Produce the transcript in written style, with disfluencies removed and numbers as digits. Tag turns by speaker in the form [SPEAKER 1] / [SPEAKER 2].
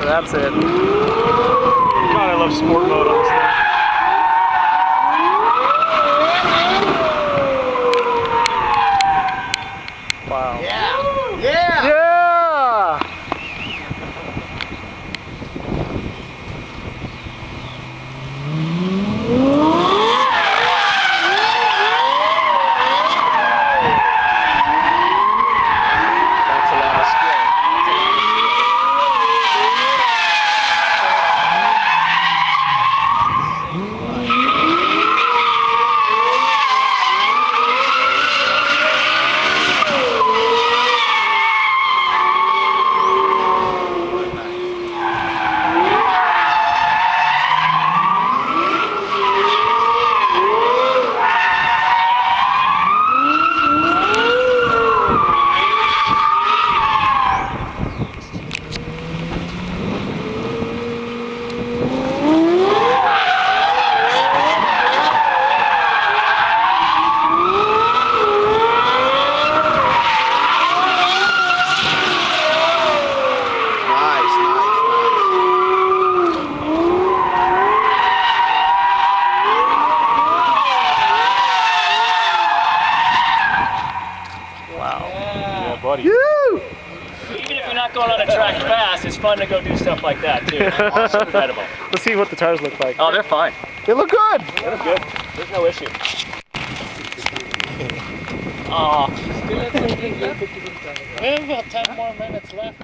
[SPEAKER 1] That's it.
[SPEAKER 2] God, I love sport mode on this thing.
[SPEAKER 1] Wow.
[SPEAKER 3] Yeah. Yeah.
[SPEAKER 1] Yeah!
[SPEAKER 3] That's a lot of skill.
[SPEAKER 1] Wow.
[SPEAKER 2] Yeah, buddy.
[SPEAKER 1] Woo!
[SPEAKER 4] Even if you're not going on a track fast, it's fun to go do stuff like that too. It's incredible.
[SPEAKER 1] Let's see what the tires look like.
[SPEAKER 4] Oh, they're fine.
[SPEAKER 1] They look good.
[SPEAKER 4] They look good. There's no issue. Oh.
[SPEAKER 5] We have about 10 more minutes left.